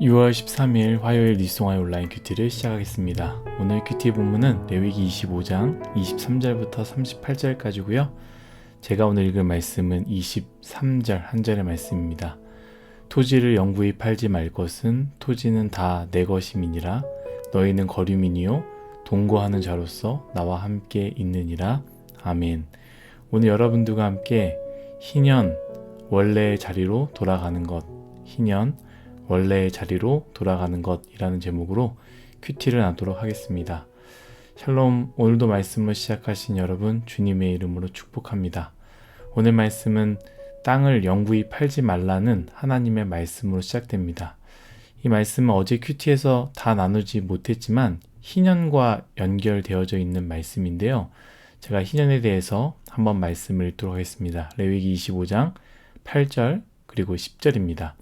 6월 13일 화요일 리송화의 온라인 큐티를 시작하겠습니다. 오늘 큐티 본문은 레위기 25장 23절부터 38절까지고요. 제가 오늘 읽을 말씀은 23절 한 절의 말씀입니다. 토지를 영구히 팔지 말 것은 토지는 다 내 것임이니라. 너희는 거류민이요 동거하는 자로서 나와 함께 있느니라. 아멘. 오늘 여러분들과 함께 희년 원래의 자리로 돌아가는 것, 희년 원래의 자리로 돌아가는 것이라는 제목으로 큐티를 나누도록 하겠습니다. 샬롬, 오늘도 말씀을 시작하신 여러분 주님의 이름으로 축복합니다. 오늘 말씀은 땅을 영구히 팔지 말라는 하나님의 말씀으로 시작됩니다. 이 말씀은 어제 큐티에서 다 나누지 못했지만 희년과 연결되어져 있는 말씀인데요. 제가 희년에 대해서 한번 말씀을 읽도록 하겠습니다. 레위기 25장 8절 그리고 10절입니다.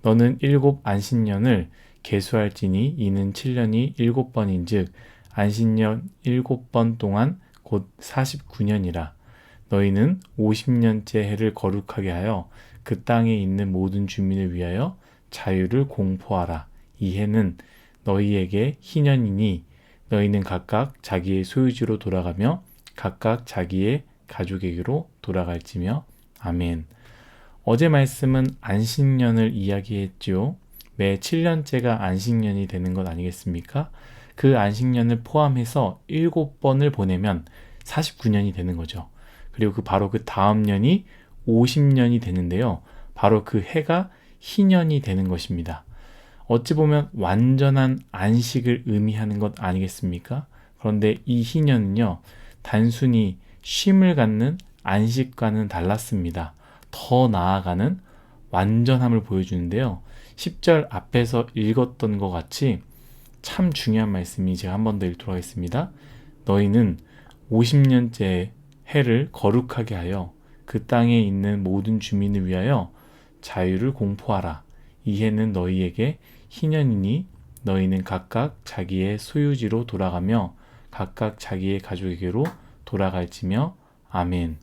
너는 7 안식년을 계수할지니 이는 7년이 7번인즉 안식년 7번 동안 곧 49년이라. 너희는 50년째 해를 거룩하게 하여 그 땅에 있는 모든 주민을 위하여 자유를 공포하라. 이 해는 너희에게 희년이니 너희는 각각 자기의 소유지로 돌아가며 각각 자기의 가족에게로 돌아갈지며. 아멘. 어제 말씀은 안식년을 이야기했죠. 매 7년째가 안식년이 되는 것 아니겠습니까? 그 안식년을 포함해서 7번을 보내면 49년이 되는 거죠. 그리고 바로 그 다음 년이 50년이 되는데요. 바로 그 해가 희년이 되는 것입니다. 어찌 보면 완전한 안식을 의미하는 것 아니겠습니까? 그런데 이 희년은요, 단순히 쉼을 갖는 안식과는 달랐습니다. 더 나아가는 완전함을 보여주는데요. 10절 앞에서 읽었던 것 같이 참 중요한 말씀이 제가 한 번 더 읽도록 하겠습니다. 너희는 50년째 해를 거룩하게 하여 그 땅에 있는 모든 주민을 위하여 자유를 공포하라. 이 해는 너희에게 희년이니 너희는 각각 자기의 소유지로 돌아가며 각각 자기의 가족에게로 돌아갈지며. 아멘.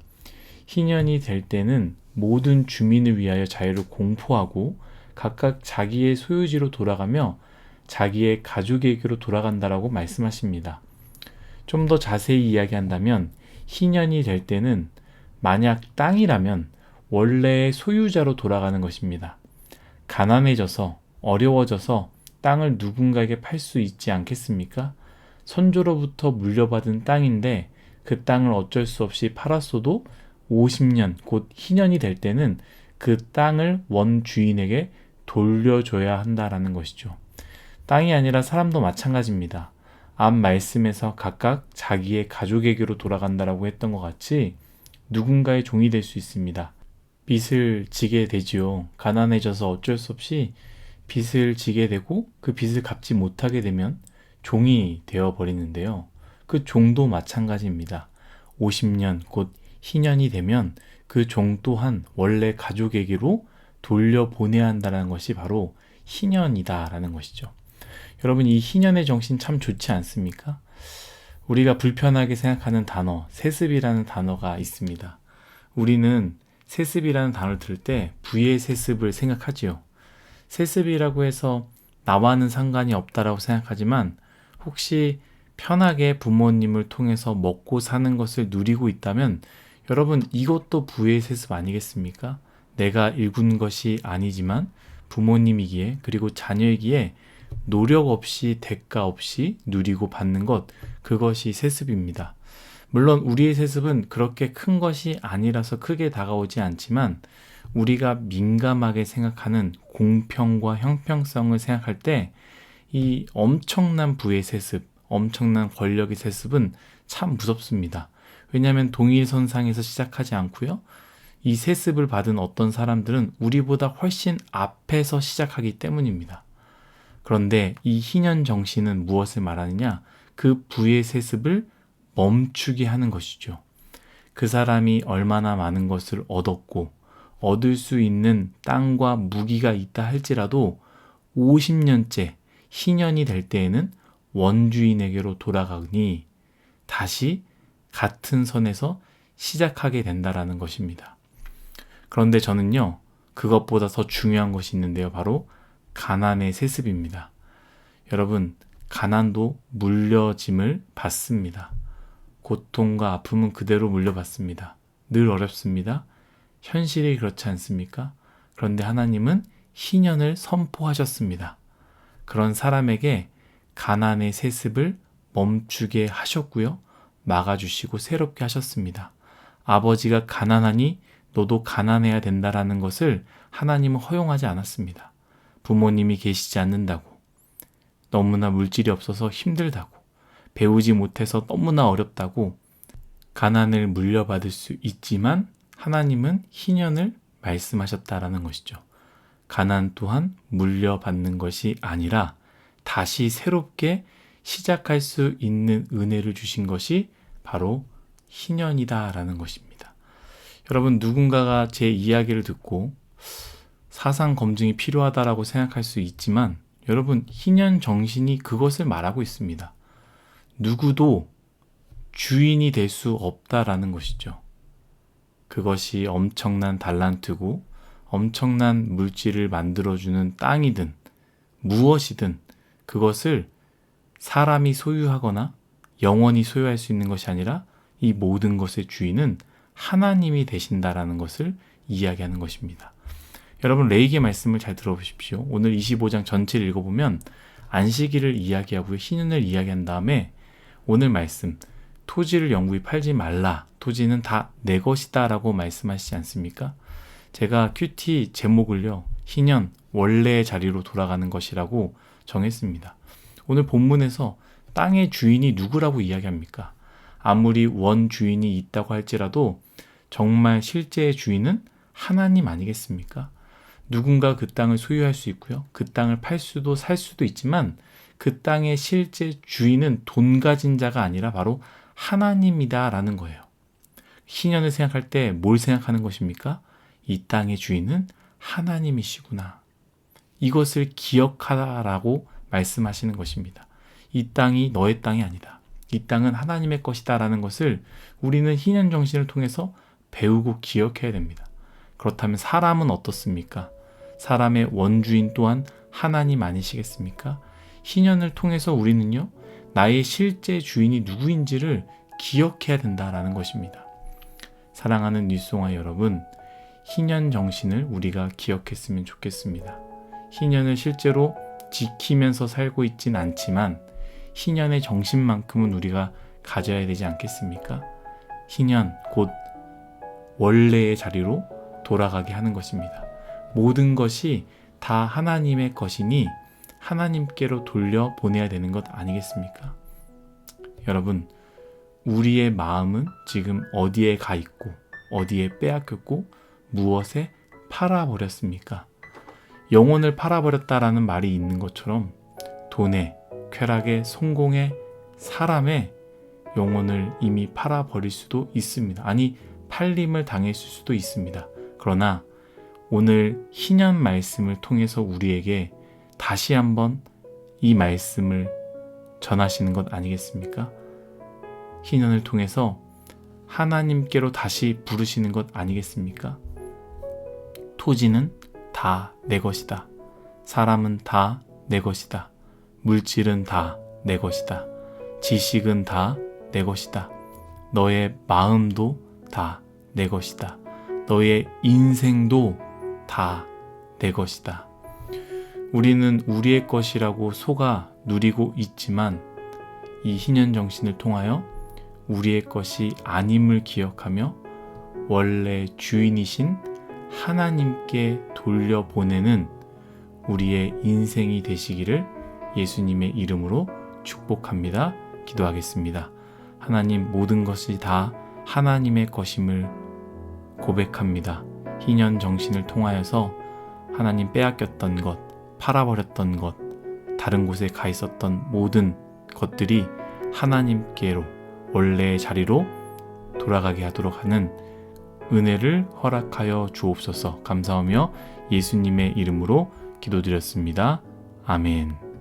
희년이 될 때는 모든 주민을 위하여 자유를 공포하고 각각 자기의 소유지로 돌아가며 자기의 가족에게로 돌아간다라고 말씀하십니다. 좀 더 자세히 이야기한다면 희년이 될 때는 만약 땅이라면 원래의 소유자로 돌아가는 것입니다. 가난해져서 어려워져서 땅을 누군가에게 팔 수 있지 않겠습니까? 선조로부터 물려받은 땅인데 그 땅을 어쩔 수 없이 팔았어도 50년, 곧 희년이 될 때는 그 땅을 원주인에게 돌려줘야 한다라는 것이죠. 땅이 아니라 사람도 마찬가지입니다. 앞 말씀에서 각각 자기의 가족에게로 돌아간다라고 했던 것 같이 누군가의 종이 될 수 있습니다. 빚을 지게 되지요. 가난해져서 어쩔 수 없이 빚을 지게 되고 그 빚을 갚지 못하게 되면 종이 되어버리는데요. 그 종도 마찬가지입니다. 50년, 곧 희년이 되면 그 종 또한 원래 가족에게로 돌려보내야 한다는 것이 바로 희년이다라는 것이죠. 여러분, 이 희년의 정신 참 좋지 않습니까? 우리가 불편하게 생각하는 단어, 세습이라는 단어가 있습니다. 우리는 세습이라는 단어를 들을 때 부의 세습을 생각하지요. 세습이라고 해서 나와는 상관이 없다라고 생각하지만 혹시 편하게 부모님을 통해서 먹고 사는 것을 누리고 있다면 여러분, 이것도 부의 세습 아니겠습니까? 내가 일군 것이 아니지만 부모님이기에 그리고 자녀이기에 노력 없이 대가 없이 누리고 받는 것, 그것이 세습입니다. 물론 우리의 세습은 그렇게 큰 것이 아니라서 크게 다가오지 않지만 우리가 민감하게 생각하는 공평과 형평성을 생각할 때 이 엄청난 부의 세습, 엄청난 권력의 세습은 참 무섭습니다. 왜냐하면 동일선상에서 시작하지 않고요. 이 세습을 받은 어떤 사람들은 우리보다 훨씬 앞에서 시작하기 때문입니다. 그런데 이 희년 정신은 무엇을 말하느냐? 그 부의 세습을 멈추게 하는 것이죠. 그 사람이 얼마나 많은 것을 얻었고 얻을 수 있는 땅과 무기가 있다 할지라도 50년째 희년이 될 때에는 원주인에게로 돌아가니 다시 같은 선에서 시작하게 된다라는 것입니다. 그런데 저는요, 그것보다 더 중요한 것이 있는데요. 바로 가난의 세습입니다. 여러분, 가난도 물려짐을 받습니다. 고통과 아픔은 그대로 물려받습니다. 늘 어렵습니다. 현실이 그렇지 않습니까? 그런데 하나님은 희년을 선포하셨습니다. 그런 사람에게 가난의 세습을 멈추게 하셨고요. 막아주시고 새롭게 하셨습니다. 아버지가 가난하니 너도 가난해야 된다라는 것을 하나님은 허용하지 않았습니다. 부모님이 계시지 않는다고, 너무나 물질이 없어서 힘들다고, 배우지 못해서 너무나 어렵다고 가난을 물려받을 수 있지만 하나님은 희년을 말씀하셨다라는 것이죠. 가난 또한 물려받는 것이 아니라 다시 새롭게 시작할 수 있는 은혜를 주신 것이 바로 희년이다라는 것입니다. 여러분, 누군가가 제 이야기를 듣고 사상 검증이 필요하다라고 생각할 수 있지만 여러분, 희년 정신이 그것을 말하고 있습니다. 누구도 주인이 될 수 없다라는 것이죠. 그것이 엄청난 달란트고 엄청난 물질을 만들어주는 땅이든 무엇이든 그것을 사람이 소유하거나 영원히 소유할 수 있는 것이 아니라 이 모든 것의 주인은 하나님이 되신다라는 것을 이야기하는 것입니다. 여러분, 레위기의 말씀을 잘 들어보십시오. 오늘 25장 전체를 읽어보면 안식일을 이야기하고요, 희년을 이야기한 다음에 오늘 말씀, 토지를 영구히 팔지 말라, 토지는 다 내 것이다 라고 말씀하시지 않습니까? 제가 큐티 제목을요, 희년, 원래의 자리로 돌아가는 것이라고 정했습니다. 오늘 본문에서 땅의 주인이 누구라고 이야기합니까? 아무리 원주인이 있다고 할지라도 정말 실제의 주인은 하나님 아니겠습니까? 누군가 그 땅을 소유할 수 있고요, 그 땅을 팔 수도 살 수도 있지만 그 땅의 실제 주인은 돈 가진 자가 아니라 바로 하나님이다라는 거예요. 희년을 생각할 때 뭘 생각하는 것입니까? 이 땅의 주인은 하나님이시구나. 이것을 기억하라라고 말씀하시는 것입니다. 이 땅이 너의 땅이 아니다. 이 땅은 하나님의 것이다 라는 것을 우리는 희년 정신을 통해서 배우고 기억해야 됩니다. 그렇다면 사람은 어떻습니까? 사람의 원주인 또한 하나님 아니시겠습니까? 희년을 통해서 우리는요, 나의 실제 주인이 누구인지를 기억해야 된다라는 것입니다. 사랑하는 뉴송아 여러분, 희년 정신을 우리가 기억했으면 좋겠습니다. 희년을 실제로 지키면서 살고 있진 않지만 희년의 정신만큼은 우리가 가져야 되지 않겠습니까? 희년, 곧 원래의 자리로 돌아가게 하는 것입니다. 모든 것이 다 하나님의 것이니 하나님께로 돌려보내야 되는 것 아니겠습니까? 여러분, 우리의 마음은 지금 어디에 가 있고 어디에 빼앗겼고 무엇에 팔아버렸습니까? 영혼을 팔아버렸다라는 말이 있는 것처럼 돈에, 쾌락에, 성공에, 사람의 영혼을 이미 팔아버릴 수도 있습니다. 아니, 팔림을 당했을 수도 있습니다. 그러나 오늘 희년 말씀을 통해서 우리에게 다시 한번 이 말씀을 전하시는 것 아니겠습니까? 희년을 통해서 하나님께로 다시 부르시는 것 아니겠습니까? 토지는 다 내 것이다. 사람은 다 내 것이다. 물질은 다 내 것이다. 지식은 다 내 것이다. 너의 마음도 다 내 것이다. 너의 인생도 다 내 것이다. 우리는 우리의 것이라고 속아 누리고 있지만 이 희년 정신을 통하여 우리의 것이 아님을 기억하며 원래 주인이신 하나님께 돌려보내는 우리의 인생이 되시기를 예수님의 이름으로 축복합니다. 기도하겠습니다. 하나님, 모든 것이 다 하나님의 것임을 고백합니다. 희년 정신을 통하여서 하나님 빼앗겼던 것, 팔아버렸던 것, 다른 곳에 가 있었던 모든 것들이 하나님께로 원래의 자리로 돌아가게 하도록 하는 은혜를 허락하여 주옵소서. 감사하며 예수님의 이름으로 기도드렸습니다. 아멘.